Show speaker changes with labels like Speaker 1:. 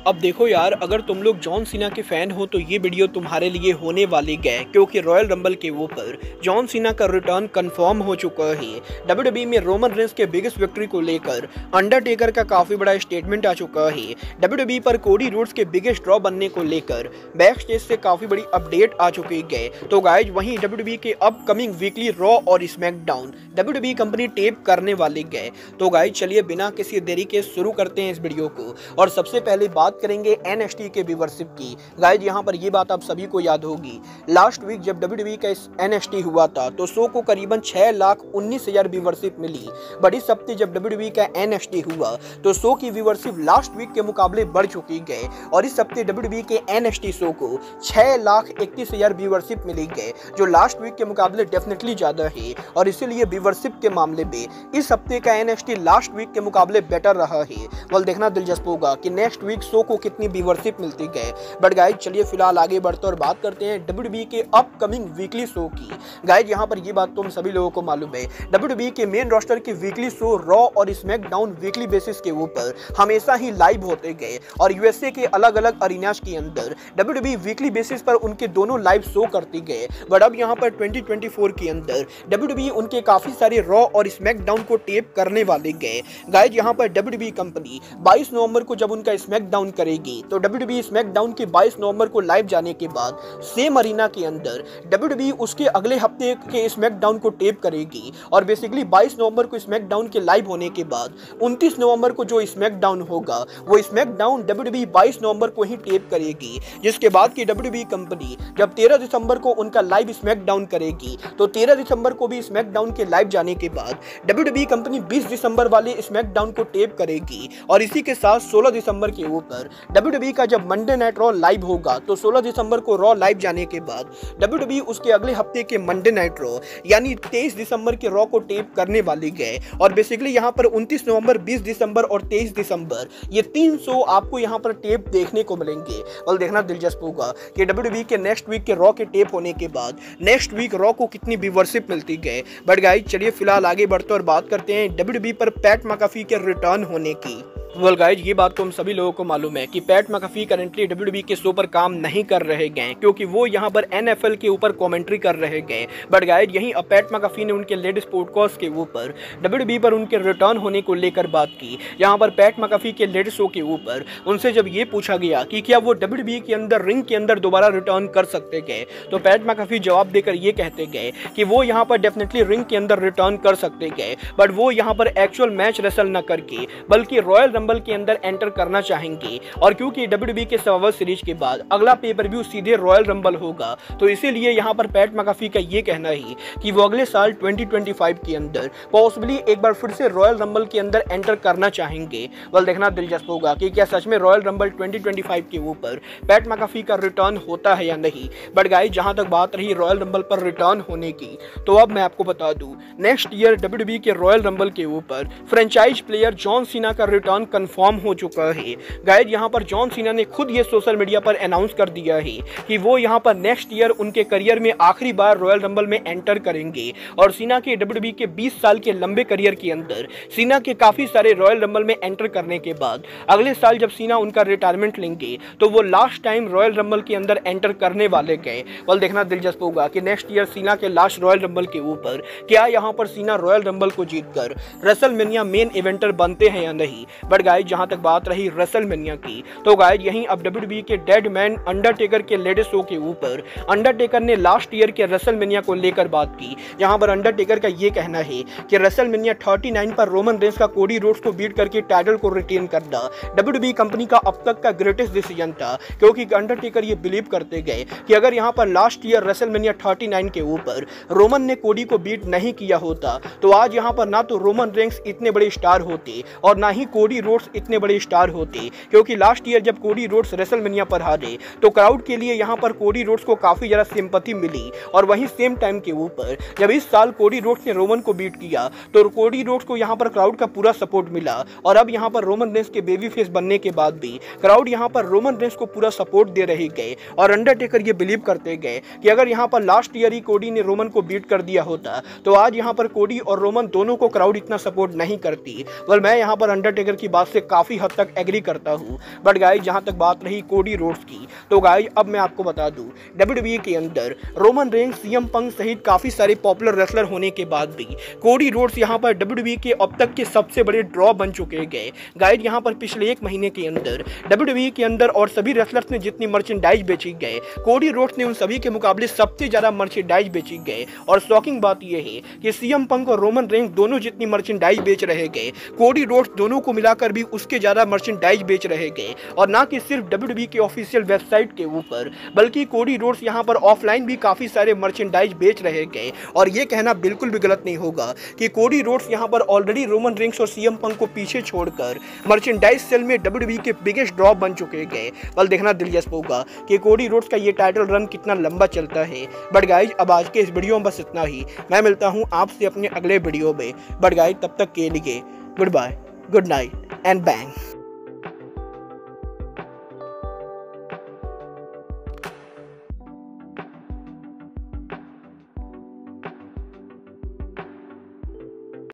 Speaker 1: अब देखो यार, अगर तुम लोग जॉन सीना के फैन हो तो ये वीडियो तुम्हारे लिए होने वाली है, क्योंकि रॉयल रंबल के ऊपर जॉन सीना का रिटर्न कंफर्म हो चुका है। डब्ल्यूडब्ल्यूई में रोमन रेंस के बिगेस्ट विक्ट्री को लेकर अंडरटेकर का काफी बड़ा स्टेटमेंट आ चुका है। डब्ल्यूडब्ल्यूई पर कोडी रोड्स के बिगेस्ट ड्रॉ बनने को लेकर बैक स्टेज से काफी बड़ी अपडेट आ चुकी है। तो गाइज वहीं डब्ल्यूडब्ल्यूई के अपकमिंग वीकली रॉ और स्मैकडाउन डब्ल्यूडब्ल्यूई कंपनी टेप करने वाली है। तो गाइज चलिए बिना किसी देरी के शुरू करते हैं इस वीडियो को। और सबसे पहले बात करेंगे एनएक्सटी के व्यूअरशिप की। गाइज यहाँ पर ये बात आप सभी को याद होगी, लास्ट वीक जब डब्ल्यूडब्ल्यूई का एनएक्सटी हुआ था तो शो को करीबन 6,19,000 व्यूअरशिप मिली। बड़ी हफ्ते जब डब्ल्यूडब्ल्यूई का एनएक्सटी हुआ तो शो की व्यूअरशिप लास्ट वीक के मुकाबले बढ़ चुकी है और इस हफ्ते डब्ल्यूडब्ल्यूई के एनएक्सटी शो को 6,31,000 व्यूअरशिप मिली है, जो लास्ट वीक के मुकाबले डेफिनेटली ज्यादा है। और इसीलिए व्यूअरशिप के मामले में इस हफ्ते का एनएक्सटी लास्ट वीक के मुकाबले बेटर रहा है। well, देखना दिलचस्प होगा कि नेक्स्ट वीक शो को कितनी व्यूअरशिप मिलती है। बट गाइज चलिए फिलहाल आगे बढ़ते और बात करते हैं डब्ल्यूडब्ल्यूई के अपकमिंग वीकली शो की। गाइज यहाँ पर ये बात तुम सभी लोगों को मालूम है, डब्ल्यूडब्ल्यूई के मेन रोस्टर के वीकली शो रॉ और स्मैकडाउन वीकली बेसिस के ऊपर हमेशा ही लाइव होते गए और यूएसए के अलग अलग अरीनास के अंदर डब्ल्यूडब्ल्यूई वीकली बेसिस पर उनके दोनों लाइव शो करती गए। बट अब यहाँ पर 2024 के अंदर डब्ल्यूडब्ल्यूई उनके काफी सारे रॉ और स्मैकडाउन को टेप करने वाले गए। गाइज यहाँ पर डब्ल्यूडब्ल्यूई कंपनी 22 नवंबर को जब उनका स्मैकडाउन करेगी तो डब्ल्यूडब्ल्यूई स्मैकडाउन के 22 नवंबर को लाइव जाने के बाद सेम अरीना के अंदर डब्ल्यूडब्ल्यूई उसके अगले हफ्ते के स्मैकडाउन को टेप करेगी। और बेसिकली 22 नवंबर को स्मैकडाउन के लाइव होने के बाद 29 नवंबर को जो स्मैकडाउन होगा वो स्मैकडाउन डब्ल्यूडब्ल्यूई 22 नवंबर को ही टेप करेगी। जिसके बाद की डब्ल्यूडब्ल्यूई कंपनी जब 13 दिसंबर को उनका लाइव स्मैकडाउन करेगी तो 13 दिसंबर को भी स्मैकडाउन के लाइव जाने के बाद डब्ल्यूडब्ल्यूई कंपनी 20 दिसंबर वाले स्मैकडाउन को टेप करेगी। और इसी के साथ 16 दिसंबर के ऊपर डब्ल्यूडब्ल्यूई का जब मंडे नाइट रॉ लाइव होगा तो 16 दिसंबर को रॉ लाइव जाने के बाद डब्ल्यूडब्ल्यूई उसके अगले हफ्ते के मंडे नाइट रॉ यानी 23 दिसंबर के रॉ को टेप करने वाली है। और बेसिकली यहाँ पर 29 नवंबर, 20 दिसंबर और 23 दिसंबर ये 3 शो आपको यहाँ पर टेप देखने को मिलेंगे। और देखना दिलचस्प होगा कि डब्ल्यूडब्ल्यूई के नेक्स्ट वीक के रॉ के टेप होने के बाद नेक्स्ट वीक रॉ को कितनी व्यूअरशिप मिलती है। बट गाइस चलिए फिलहाल आगे बढ़ते और बात करते हैं डब्ल्यूडब्ल्यूई पर पैट मैकाफी के रिटर्न होने की। वेल गाइज ये बात तो हम सभी लोगों को मालूम है कि पैट मैकाफी करंटली डब्ल्यूडब्ल्यूई के शो पर काम नहीं कर रहे गए, क्योंकि वो यहाँ पर एनएफएल के ऊपर कमेंट्री कर रहे गए। बट गाइज यहीं अब पैट मैकाफी ने उनके लेटेस्ट पॉडकास्ट के ऊपर डब्ल्यूडब्ल्यूई पर उनके रिटर्न होने को लेकर बात की। यहाँ पर पैट मैकाफी के लेटेस्ट शो के ऊपर उनसे जब ये पूछा गया कि क्या वो डब्ल्यूडब्ल्यूई के अंदर रिंग के अंदर दोबारा रिटर्न कर सकते गए, तो पैट मैकाफी जवाब देकर ये कहते गए कि वो यहाँ पर डेफिनेटली रिंग के अंदर रिटर्न कर सकते गए, बट वो यहाँ पर एक्चुअल मैच रेसल न करके बल्कि रॉयल रंबल के अंदर एंटर करना चाहेंगे। और क्योंकि डब्ल्यूडब्ल्यूई के सर्वाइवर सीरीज के बाद अगला पेपर-व्यू सीधे रॉयल रंबल होगा, तो इसीलिए यहाँ पर पैट मैकाफी का ये कहना है कि वो अगले साल 2025 के अंदर पॉसिबली एक बार फिर से रॉयल रंबल के अंदर एंटर करना चाहेंगे। वेल देखना दिलचस्प होगा कि क्या सच में रॉयल रंबल 2025 के ऊपर पैट मैकाफी का रिटर्न होता है या नहीं। बट गाइस जहां तक बात रही रॉयल रंबल पर रिटर्न होने की, तो अब मैं आपको बता दूं नेक्स्ट ईयर डब्ल्यूडब्ल्यूई के रॉयल रंबल के ऊपर फ्रेंचाइज प्लेयर जॉन सीना का रिटर्न कंफर्म हो चुका है। गाइस यहाँ पर जॉन सीना ने खुद ये सोशल मीडिया पर अनाउंस कर दिया है कि वो यहाँ पर नेक्स्ट ईयर उनके करियर में आखिरी बार रॉयल रंबल में एंटर करेंगे। और सीना के डब्ल्यूडब्ल्यूई के 20 साल के लंबे करियर के अंदर सीना के काफी सारे रॉयल रंबल में एंटर करने के बाद अगले साल जब सीना उनका रिटायरमेंट लेंगे तो वो लास्ट टाइम रॉयल रंबल के अंदर एंटर करने वाले गए। और देखना दिलचस्प होगा कि नेक्स्ट ईयर सीना के लास्ट रॉयल रंबल के ऊपर क्या यहाँ पर सीना रॉयल रंबल को जीतकर रेसलमेनिया मेन इवेंटर बनते हैं या नहीं। बट गाइस जहां तक बात रही रेसलमेनिया की, तो गाइस यहीं अब डब्ल्यूडब्ल्यूई के डेड मैन अंडरटेकर के लेटेस्ट शो के ऊपर अंडरटेकर ने लास्ट ईयर के रेसलमेनिया को लेकर बात की। यहां पर अंडरटेकर का ये कहना है कि रेसलमेनिया 39 पर रोमन रेंस का कोडी रोड्स को बीट करके टाइटल को रिटेन करना डब्ल्यूडब्ल्यूई कंपनी का अब तक का ग्रेटेस्ट डिसीजन था, क्योंकि अंडरटेकर ये बिलीव करते गए कि अगर यहां पर लास्ट ईयर रेसलमेनिया 39 के ऊपर रोमन ने कोडी को बीट नहीं किया होता तो आज यहां पर ना तो रोमन रेंस इतने बड़े स्टार होते और ना ही कोडी रोड्स इतने बड़े स्टार होते। क्योंकि लास्ट ईयर जब कोडी रोड्स रेसलमेनिया पर हारे तो क्राउड के लिए यहाँ पर कोडी रोड्स को काफी ज्यादा सिंपैथी मिली। और वहीं सेम टाइम के ऊपर जब इस साल कोडी रोड्स ने रोमन को बीट किया तो कोडी रोड्स को यहाँ पर क्राउड का पूरा सपोर्ट मिला। और अब यहाँ पर रोमन रेंस के बेबी फेस बनने के बाद भी क्राउड यहाँ पर रोमन रेंस को पूरा सपोर्ट दे रहे गए। और अंडरटेकर ये बिलीव करते गए कि अगर यहाँ पर लास्ट ईयर ही कोडी ने रोमन को बीट कर दिया होता तो आज यहाँ पर कोडी और रोमन दोनों को क्राउड इतना सपोर्ट नहीं करती। वेल मैं यहाँ पर अंडरटेकर की बात से काफ़ी हद तक एग्री करता हूँ। बट गाइज जहाँ तक बात रही कोडी रोड्स की, तो गाइज अब मैं आपको बता दूँ WWE के अंदर रोमन रेंज, सीएम पंक सहित काफ़ी सारे पॉपुलर रेसलर होने के बाद भी कोडी रोड्स यहाँ पर WWE के अब तक के सबसे बड़े ड्रॉ बन चुके गए। गाइज यहाँ पर पिछले 1 महीने के अंदर WWE के अंदर और सभी रेसलर्स ने जितनी मर्चेंडाइज बेची गए, कोडी रोड्स ने उन सभी के मुकाबले सबसे ज़्यादा मर्चेंडाइज बेची गए। और शॉकिंग बात यह है कि सीएम पंक और रोमन रेंज दोनों जितनी मर्चेंडाइज बेच रहे गए, कोडी रोड्स दोनों को मिलाकर भी उसके ज़्यादा मर्चेंडाइज बेच रहे गए। और ना कि सिर्फ WWE के ऑफिशियल वेबसाइट के ऊपर, बल्कि कोडी रोड्स यहाँ पर ऑफलाइन भी काफ़ी सारे मर्चेंडाइज बेच रहे गए। और ये कहना बिल्कुल भी गलत नहीं होगा कि कोडी रोड्स यहाँ पर ऑलरेडी रोमन रेंज और सीएम पंक को पीछे छोड़कर मर्चेंडाइज सेल में WWE के बिगेस्ट ड्रॉप बन चुके गए। बल देखना दिलचस्प होगा कि कोडी रोड्स का ये टाइटल रन कितना लंबा चलता है। बट गाइज अब आज के इस वीडियो में बस इतना ही। मैं मिलता हूँ आपसे अपने अगले वीडियो में। बट गाइज तब तक के लिए good bye, good night and bang.